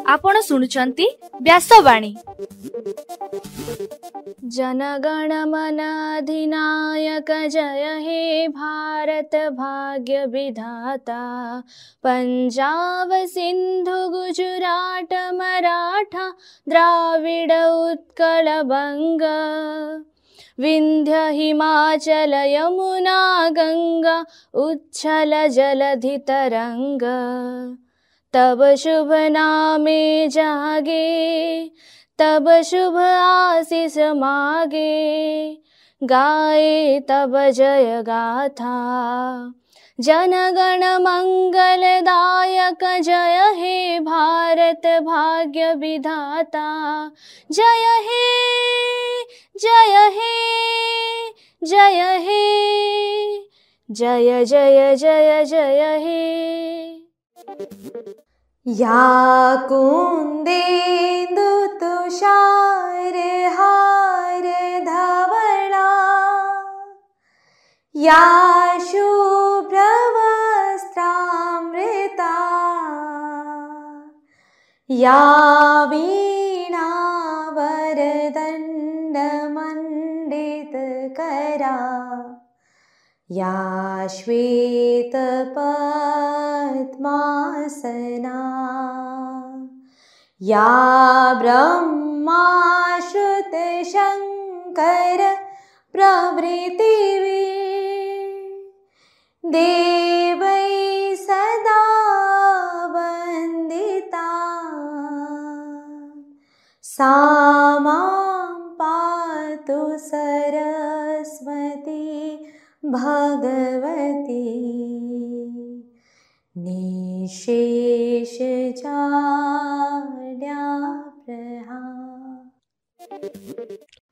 आपण शुणुचंती व्यासवाणी। जनगण मन अधिनायक जय हे भारत भाग्य विधाता। पंजाब सिंधु गुजरात मराठा द्राविड उत्कल बंग। विंध्य हिमाचल यमुना गंगा उच्छल जलधि तरंग। तब शुभ नामे जागे तब शुभ आशीष मागे। गाए तब जय गाथा जनगण मंगलदायक जय हे भारत भाग्य विधाता। जय हे जय हे जय हे जय जय जय जय हे। या कुंदेन्दु तुषार हार धवला। या शुभ्र वस्त्रामृता। या वीणा वरदंड मंडित करा। या श्वेत पद्मासना। या ब्रह्मा श्रुत शंकर प्रभृति देवै सदा वंदिता। सा मां पातु सरस्वती भगवती। निशेष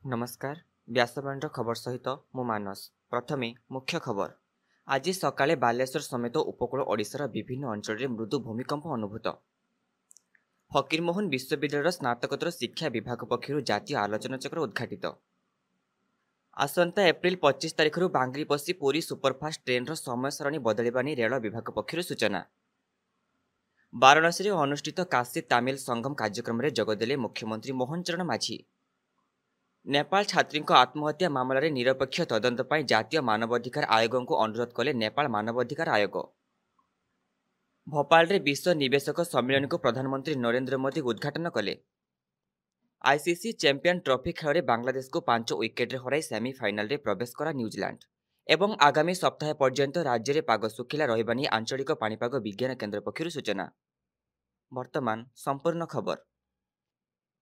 नमस्कार, व्यासवाणी खबर सहित मु मानस। प्रथमे मुख्य खबर। आज सकाळे बालेश्वर समेत उपकूल ओडिशार विभिन्न अंचल में मृदु भूमिकंप अनुभूत। फकीरमोहन विश्वविद्यालय स्नातकोत्तर शिक्षा विभाग पक्षर जातीय आलोचना चक्र उद्घाटित। आसंता एप्रिल 25 तारिख बांगरी पशि पुरी सुपरफास्ट ट्रेन समय सारणी बदलिबा नहीं रेल विभाग पक्षर सूचना। वाराणसी अनुष्ठित काशी तामिल संगम कार्यक्रम में जोगदेले मुख्यमंत्री मोहन चरण माझी। नेपाल छात्री आत्महत्या मामलें निरपेक्ष तदंत पर जातीय मानवाधिकार आयोग को अनुरोध कले नेपाल मानवाधिकार आयोग। भोपाल रे विश्व निवेशक सम्मेलन को प्रधानमंत्री नरेंद्र मोदी उद्घाटन कले। आईसीसी चैंपियन ट्रॉफी खेल में बांग्लादेश को 5 विकेट हराई सेमीफाइनाल रे प्रवेश करा न्यूजीलैंड। एवं आगामी सप्ताह पर्यंत राज्य में पाग सुखिला रहिबा नहीं आंचलिक पाणीपाग विज्ञान केन्द्र पक्षर सूचना। वर्तमान संपूर्ण खबर।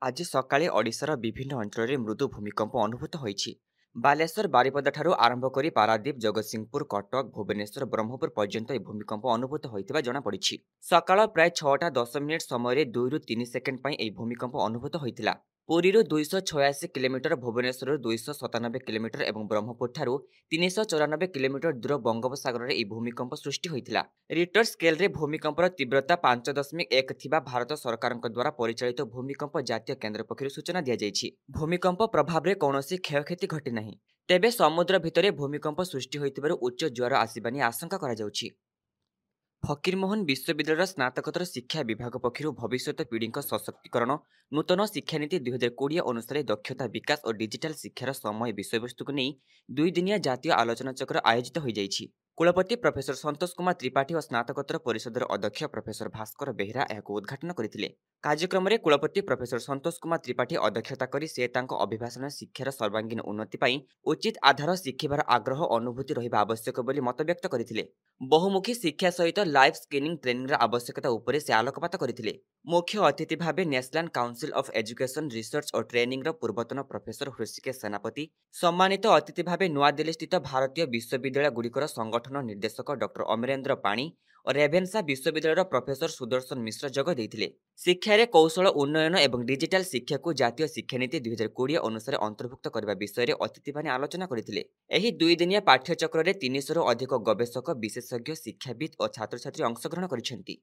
आज सकाळे ओडिशार विभिन्न अंचल में मृदु भूमिकंप अनुभूत होईछि। बालेश्वर बारिपदा ठारू आरंभ करी पारादीप जगतसिंहपुर कटक भुवनेश्वर ब्रह्मपुर पर्यंत यह भूमिकंप अनुभूत होइतिबा जणा पड़िछि। सकाळ प्राय 6:10 समय 2 ରୁ 3 सेकेंड पर यह भूमिकंप अनुभूत होइतिला। पुरी 286 किलोमीटर, भुवनेश्वर 297 किलोमीटर एवं ब्रह्मपुर ठारू 394 किलोमीटर दूर बंगोपसागर में यह भूमिकंप सृष्टि होइतिला। रिक्टर स्केल रे भूमिकंपर तीव्रता 5.1 थिबा भारत सरकार द्वारा परिचालित भूमिकंप जातीय केन्द्र पक्षर सूचना दिया जायछि। भूमिकंप प्रभाव में कौनसी क्षयक्षति घटी नहीं। तेबे समुद्र भितर भूमिकंप सृष्टि होइतिबारु उच्च ज्वार आसिबा नहीं आशंका करा जाउछि। फकीरमोहन विश्वविद्यालय स्नातकोत्तर शिक्षा विभाग पक्षर भविष्यत पीढ़ी सशक्तिकरण नूतन शिक्षानीति 2020 अनुसार दक्षता विकास और डिजिटाल शिक्षार समय विषयवस्तु को नहीं 2 दिनिया जातीय आलोचना चक्र आयोजित हो जाइछि। कुलपति प्रोफेसर संतोष कुमार त्रिपाठी और स्नातकोत्तर परिषदर अध्यक्ष प्रोफेसर भास्कर बेहेरा यहां उद्घाटन करथिले। कार्यक्रम में कुलपति प्रोफेसर संतोष कुमार त्रिपाठी अध्यक्षता करी से तांको अभिभाषण शिक्षार सर्वांगीन उन्नति पाई उचित आधार शिखिबार आग्रह अनुभूति रहिबा आवश्यक बोली मत व्यक्त करथिले। बहुमुखी शिक्षा सहित लाइव स्क्रीनिंग ट्रेनिंग आवश्यकता उपरे से आलोकपात करथिले। मुख्य अतिथि भावे national council of education research और ट्रेनिंग पूर्वतन प्रोफेसर हृषिकेश सेनापति, सम्मानित अतिथि भावे नुआदिल्ली स्थित भारतीय विश्वविद्यालय गुड़िकर संगठन निर्देशक डॉक्टर अमरेंद्र पाणी और रेभेन्सा विश्वविद्यालय प्रोफेसर सुदर्शन मिश्र जोग देइथिले। शिक्षा रे कौशल उन्नयन एवं डिजिटल शिक्षा को जातीय शिक्षानीति 2020 अनुसार अंतर्भुक्त करने विषय में अतिथि माने आलोचना करथिले। एही 2 दिनिया पाठ्यचक्र रे 300 रु अधिक गवेषक, विशेषज्ञ, शिक्षाविद और छात्र छात्री अंशग्रहण करिसेंती।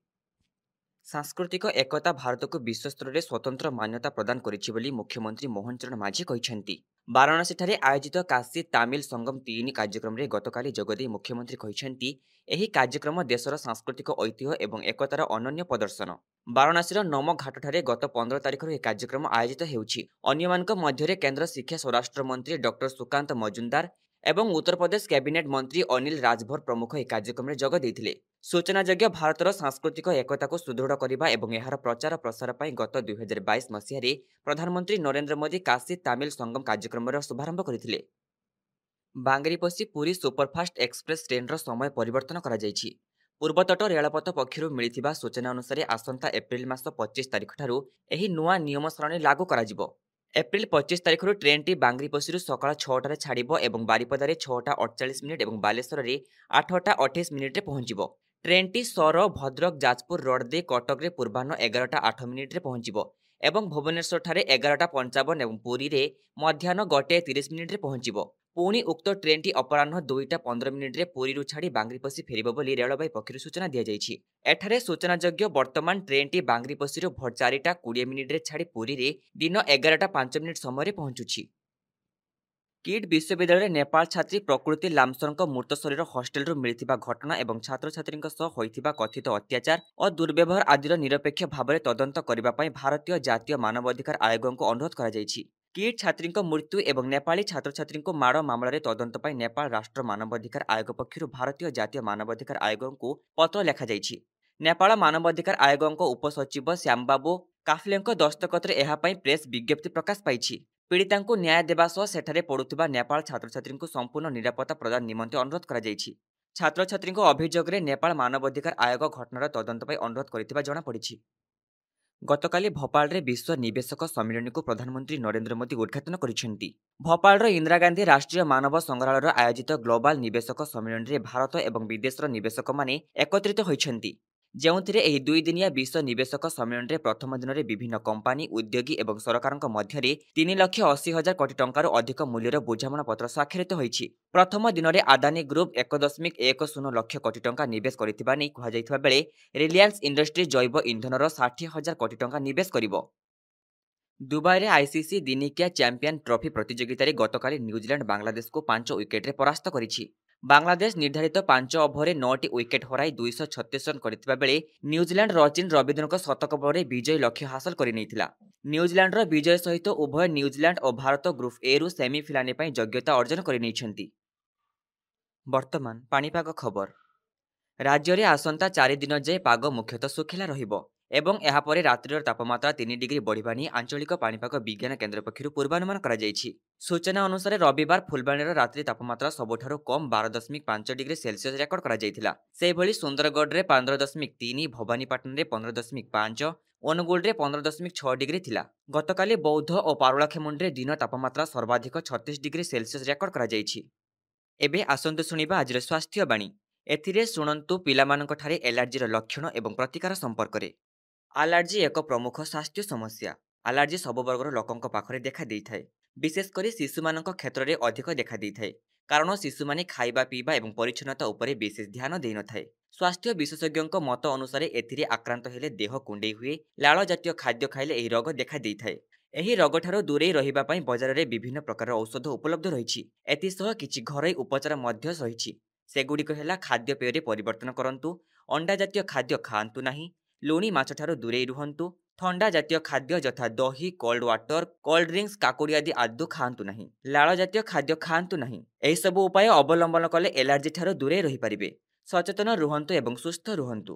ସାଂସ୍କୃତିକ ଏକତା ଭାରତକୁ ବିଶ୍ୱସ୍ତରରେ ସ୍ୱତନ୍ତ୍ର ମାନ୍ୟତା ପ୍ରଦାନ କରିଛି ବୋଲି ମୁଖ୍ୟମନ୍ତ୍ରୀ ମୋହନ ଚରଣ ମାଝୀ କହିଛନ୍ତି। ବାରାଣସୀଠାରେ ଆୟୋଜିତ କାଶୀ ତାମିଲ ସଙ୍ଗମ 3 କାର୍ଯ୍ୟକ୍ରମରେ ଗତକାଲି ଯୋଗଦେଇ ମୁଖ୍ୟମନ୍ତ୍ରୀ କହିଛନ୍ତି, ଏହି କାର୍ଯ୍ୟକ୍ରମ ଦେଶର ସାଂସ୍କୃତିକ ଐତିହ୍ୟ ଏବଂ ଏକତାର ଅନନ୍ୟ ପ୍ରଦର୍ଶନ। ବାରାଣସୀର ନମ ଘାଟଠାରେ ଗତ 15 ତାରିଖରୁ ଏହି କାର୍ଯ୍ୟକ୍ରମ ଆୟୋଜିତ ହେଉଛି। ଅନ୍ୟମାନଙ୍କ ମଧ୍ୟରେ କେନ୍ଦ୍ର ଶିକ୍ଷା ସ୍ୱରାଷ୍ଟ୍ର ମନ୍ତ୍ରୀ ଡକ୍ଟର ସୁକାନ୍ତ ମଜୁମଦାର ଏବଂ ଉତ୍ତରପ୍ରଦେଶ କ୍ୟାବିନେଟ୍ ମନ୍ତ୍ରୀ ଅନିଲ ରାଜଭର ପ୍ରମୁଖ ଏହି କାର୍ଯ୍ୟକ୍ରମରେ ଯୋଗ ଦେଇଥିଲେ। ସୂଚନାଯୋଗ୍ୟ, ଭାରତର ସାଂସ୍କୃତିକ ଏକତାକୁ ସୁଦୃଢ଼ କରିବା ଏବଂ ଏହାର ପ୍ରଚାର ପ୍ରସାର ପାଇଁ ଗତ 2022 ମସିହାରେ ପ୍ରଧାନମନ୍ତ୍ରୀ ନରେନ୍ଦ୍ର ମୋଦି କାଶୀ ତାମିଲ ସଙ୍ଗମ କାର୍ଯ୍ୟକ୍ରମର ଶୁଭାରମ୍ଭ କରିଥିଲେ। ବାଙ୍ଗିରିପୋଷି ପୁରୀ ସୁପରଫାଷ୍ଟ ଏକ୍ସପ୍ରେସ୍ ଟ୍ରେନ୍ର ସମୟ ପରିବର୍ତ୍ତନ କରାଯାଇଛି। ପୂର୍ବତଟ ରେଳପଥ ପକ୍ଷରୁ ମିଳିଥିବା ସୂଚନା ଅନୁସାରେ ଆସନ୍ତା ଏପ୍ରିଲ ମାସ 25 ତାରିଖଠାରୁ ଏହି ନୂଆ ନିୟମ ସରଣୀ ଲାଗୁ କରାଯିବ। ଏପ୍ରିଲ 25 ତାରିଖରୁ ଟ୍ରେନ୍ଟି ବାଙ୍ଗିରିପୋଷିରୁ ସକାଳ 6ଟାରେ ଛାଡ଼ିବ ଏବଂ ବାରିପଦାରେ 6ଟା 48 ମିନିଟ୍ ଏବଂ ବାଲେଶ୍ୱରରେ 8ଟା 28 ମିନିଟ୍ରେ ପହଞ୍ଚିବ। ଟ୍ରେନ୍ଟି ସର, ଭଦ୍ରକ, ଯାଜପୁର ରୋଡ୍ ଦେଇ କଟକରେ ପୂର୍ବାହ୍ନ 11ଟା 8 ମିନିଟ୍ରେ ପହଞ୍ଚିବ ଏବଂ ଭୁବନେଶ୍ୱରଠାରେ 11ଟା 55 ଏବଂ ପୁରୀରେ ମଧ୍ୟାହ୍ନ 1ଟା 30 ମିନିଟ୍ରେ ପହଞ୍ଚିବ। ପୁଣି ଉକ୍ତ ଟ୍ରେନ୍ଟି ଅପରାହ୍ନ 2ଟା 15 ମିନିଟ୍ରେ ପୁରୀରୁ ଛାଡ଼ି ବାଙ୍ଗିରିପୋଷି ଫେରିବ ବୋଲି ରେଳବାଇ ପକ୍ଷରୁ ସୂଚନା ଦିଆଯାଇଛି। ଏଠାରେ ସୂଚନାଯୋଗ୍ୟ, ବର୍ତ୍ତମାନ ଟ୍ରେନ୍ଟି ବାଙ୍ଗିରିପୋଷିରୁ 4ଟା 20 ମିନିଟ୍ରେ ଛାଡ଼ି ପୁରୀରେ ଦିନ 11ଟା 5 ମିନିଟ୍ ସମୟରେ ପହଞ୍ଚୁଛି। କିଟ୍ ବିଶ୍ୱବିଦ୍ୟାଳୟରେ ନେପାଳ ଛାତ୍ରୀ ପ୍ରକୃତି ଲାମସରଙ୍କ ମୃତ ଶରୀର ହଷ୍ଟେଲରୁ ମିଳିଥିବା ଘଟଣା ଏବଂ ଛାତ୍ରଛାତ୍ରୀଙ୍କ ସହ ହୋଇଥିବା କଥିତ ଅତ୍ୟାଚାର ଓ ଦୁର୍ବ୍ୟବହାର ଆଦିର ନିରପେକ୍ଷ ଭାବରେ ତଦନ୍ତ କରିବା ପାଇଁ ଭାରତୀୟ ଜାତୀୟ ମାନବାଧିକାର ଆୟୋଗଙ୍କୁ ଅନୁରୋଧ କରାଯାଇଛି। କିଟ୍ ଛାତ୍ରୀଙ୍କ ମୃତ୍ୟୁ ଏବଂ ନେପାଳୀ ଛାତ୍ରଛାତ୍ରୀଙ୍କୁ ମାଡ଼ ମାମଲାରେ ତଦନ୍ତ ପାଇଁ ନେପାଳ ରାଷ୍ଟ୍ର ମାନବାଧିକାର ଆୟୋଗ ପକ୍ଷରୁ ଭାରତୀୟ ଜାତୀୟ ମାନବାଧିକାର ଆୟୋଗଙ୍କୁ ପତ୍ର ଲେଖାଯାଇଛି। ନେପାଳ ମାନବାଧିକାର ଆୟୋଗଙ୍କ ଉପସଚିବ ଶ୍ୟାମବାବୁ କାଫଲେଙ୍କ ଦସ୍ତଖତରେ ଏହା ପାଇଁ ପ୍ରେସ୍ ବିଜ୍ଞପ୍ତି ପ୍ରକାଶ ପାଇଛି। ପୀଡ଼ିତାଙ୍କୁ ନ୍ୟାୟ ଦେବା ସହ ସେଠାରେ ପଢୁଥିବା ନେପାଳ ଛାତ୍ରଛାତ୍ରୀଙ୍କୁ ସମ୍ପୂର୍ଣ୍ଣ ନିରାପତ୍ତା ପ୍ରଦାନ ନିମନ୍ତେ ଅନୁରୋଧ କରାଯାଇଛି। ଛାତ୍ରଛାତ୍ରୀଙ୍କ ଅଭିଯୋଗରେ ନେପାଳ ମାନବାଧିକାର ଆୟୋଗ ଘଟଣାର ତଦନ୍ତ ପାଇଁ ଅନୁରୋଧ କରିଥିବା ଜଣାପଡ଼ିଛି। ଗତକାଲି ଭୋପାଳରେ ବିଶ୍ୱ ନିବେଶକ ସମ୍ମିଳନୀକୁ ପ୍ରଧାନମନ୍ତ୍ରୀ ନରେନ୍ଦ୍ର ମୋଦି ଉଦ୍ଘାଟନ କରିଛନ୍ତି। ଭୋପାଳର ଇନ୍ଦିରା ଗାନ୍ଧୀ ରାଷ୍ଟ୍ରୀୟ ମାନବ ସଂଗ୍ରହାଳୟର ଆୟୋଜିତ ଗ୍ଲୋବାଲ ନିବେଶକ ସମ୍ମିଳନୀରେ ଭାରତ ଏବଂ ବିଦେଶର ନିବେଶକମାନେ ଏକତ୍ରିତ ହୋଇଛନ୍ତି, ଯେଉଁଥିରେ ଏହି 2 ଦିନିଆ ବିଶ୍ୱ ନିବେଶକ ସମ୍ମିଳନୀରେ ପ୍ରଥମ ଦିନରେ ବିଭିନ୍ନ କମ୍ପାନୀ, ଉଦ୍ୟୋଗୀ ଏବଂ ସରକାରଙ୍କ ମଧ୍ୟରେ 3,80,000 କୋଟି ଟଙ୍କାରୁ ଅଧିକ ମୂଲ୍ୟର ବୁଝାମଣାପତ୍ର ସ୍ୱାକ୍ଷରିତ ହୋଇଛି। ପ୍ରଥମ ଦିନରେ ଆଦାନୀ ଗ୍ରୁପ୍ 1.10 ଲକ୍ଷ କୋଟି ଟଙ୍କା ନିବେଶ କରିଥିବା ନେଇ କୁହାଯାଇଥିବା ବେଳେ ରିଲାଏନ୍ସ ଇଣ୍ଡଷ୍ଟ୍ରି ଜୈବ ଇନ୍ଧନର 60,000 କୋଟି ଟଙ୍କା ନିବେଶ କରିବ। ଦୁବାଇରେ ଆଇସିସି ଦିନିକିଆ ଚାମ୍ପିୟନ୍ ଟ୍ରଫି ପ୍ରତିଯୋଗିତାରେ ଗତକାଲି ନ୍ୟୁଜିଲାଣ୍ଡ ବାଂଲାଦେଶକୁ 5 ୱିକେଟ୍ରେ ପରାସ୍ତ କରିଛି। ବାଂଲାଦେଶ ନିର୍ଦ୍ଧାରିତ 5 ଓଭରରେ 9ଟି ୱିକେଟ୍ ହରାଇ 236 ରନ୍ କରିଥିବା ବେଳେ ନ୍ୟୁଜିଲାଣ୍ଡ ରଚିନ୍ ରବୀନ୍ଦ୍ରଙ୍କ ଶତକ ବଳରେ ବିଜୟୀ ଲକ୍ଷ୍ୟ ହାସଲ କରିନେଇଥିଲା। ନ୍ୟୁଜିଲାଣ୍ଡର ବିଜୟ ସହିତ ଉଭୟ ନ୍ୟୁଜିଲାଣ୍ଡ ଓ ଭାରତ ଗ୍ରୁପ୍ ଏରୁ ସେମିଫାଇନାଲ୍ ପାଇଁ ଯୋଗ୍ୟତା ଅର୍ଜନ କରିନେଇଛନ୍ତି। ବର୍ତ୍ତମାନ ପାଣିପାଗ ଖବର। ରାଜ୍ୟରେ ଆସନ୍ତା 4 ଦିନ ଯାଏଁ ପାଗ ମୁଖ୍ୟତଃ ଶୁଖିଲା ରହିବ ଏବଂ ଏହାପରେ ରାତ୍ରିର ତାପମାତ୍ରା 3 ଡିଗ୍ରୀ ବଢ଼ିବା ନେଇ ଆଞ୍ଚଳିକ ପାଣିପାଗ ବିଜ୍ଞାନ କେନ୍ଦ୍ର ପକ୍ଷରୁ ପୂର୍ବାନୁମାନ କରାଯାଇଛି। ସୂଚନା ଅନୁସାରେ ରବିବାର ଫୁଲବାଣୀର ରାତ୍ରି ତାପମାତ୍ରା ସବୁଠାରୁ କମ୍ 12.5 ଡିଗ୍ରୀ ସେଲସିୟସ୍ ରେକର୍ଡ କରାଯାଇଥିଲା। ସେହିଭଳି ସୁନ୍ଦରଗଡ଼ରେ 15.3, ଭବାନୀପାଟଣାରେ 15.5, ଅନୁଗୁଳରେ 15.6 ଡିଗ୍ରୀ ଥିଲା। ଗତକାଲି ବୌଦ୍ଧ ଓ ପାରଳାଖେମୁଣ୍ଡିରେ ଦିନ ତାପମାତ୍ରା ସର୍ବାଧିକ 36 ଡିଗ୍ରୀ ସେଲସିୟସ୍ ରେକର୍ଡ କରାଯାଇଛି। ଏବେ ଆସନ୍ତୁ ଶୁଣିବା ଆଜିର ସ୍ୱାସ୍ଥ୍ୟବାଣୀ। ଏଥିରେ ଶୁଣନ୍ତୁ ପିଲାମାନଙ୍କଠାରେ ଏଲାର୍ଜିର ଲକ୍ଷଣ ଏବଂ ପ୍ରତିକାର ସମ୍ପର୍କରେ। ଆଲର୍ଜି ଏକ ପ୍ରମୁଖ ସ୍ୱାସ୍ଥ୍ୟ ସମସ୍ୟା। ଆଲର୍ଜି ସବୁ ବର୍ଗର ଲୋକଙ୍କ ପାଖରେ ଦେଖାଦେଇଥାଏ। ବିଶେଷ କରି ଶିଶୁମାନଙ୍କ କ୍ଷେତ୍ରରେ ଅଧିକ ଦେଖାଦେଇଥାଏ, କାରଣ ଶିଶୁମାନେ ଖାଇବା, ପିଇବା ଏବଂ ପରିଚ୍ଛନ୍ନତା ଉପରେ ବିଶେଷ ଧ୍ୟାନ ଦେଇନଥାଏ। ସ୍ୱାସ୍ଥ୍ୟ ବିଶେଷଜ୍ଞଙ୍କ ମତ ଅନୁସାରେ ଏଥିରେ ଆକ୍ରାନ୍ତ ହେଲେ ଦେହ କୁଣ୍ଡେଇ ହୁଏ, ଲାଳ ଜାତୀୟ ଖାଦ୍ୟ ଖାଇଲେ ଏହି ରୋଗ ଦେଖାଦେଇଥାଏ। ଏହି ରୋଗଠାରୁ ଦୂରେଇ ରହିବା ପାଇଁ ବଜାରରେ ବିଭିନ୍ନ ପ୍ରକାରର ଔଷଧ ଉପଲବ୍ଧ ରହିଛି। ଏଥିସହ କିଛି ଘରୋଇ ଉପଚାର ମଧ୍ୟ ରହିଛି। ସେଗୁଡ଼ିକ ହେଲା ଖାଦ୍ୟପେୟରେ ପରିବର୍ତ୍ତନ କରନ୍ତୁ, ଅଣ୍ଡା ଜାତୀୟ ଖାଦ୍ୟ ଖାଆନ୍ତୁ ନାହିଁ, ଲୁଣି ମାଛଠାରୁ ଦୂରେଇ ରୁହନ୍ତୁ, ଥଣ୍ଡା ଜାତୀୟ ଖାଦ୍ୟ ଯଥା ଦହି, କୋଲ୍ଡ ୱାଟର, କୋଲ୍ଡ ଡ୍ରିଙ୍କ୍ସ, କାକୁଡ଼ି ଆଦି ଆଦୌ ଖାଆନ୍ତୁ ନାହିଁ, ଲାଳ ଜାତୀୟ ଖାଦ୍ୟ ଖାଆନ୍ତୁ ନାହିଁ। ଏହିସବୁ ଉପାୟ ଅବଲମ୍ବନ କଲେ ଏଲାର୍ଜି ଠାରୁ ଦୂରେଇ ରହିପାରିବେ। ସଚେତନ ରୁହନ୍ତୁ ଏବଂ ସୁସ୍ଥ ରୁହନ୍ତୁ।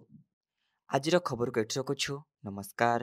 ଆଜିର ଖବରକୁ ଏଠି ରଖୁଛୁ। ନମସ୍କାର।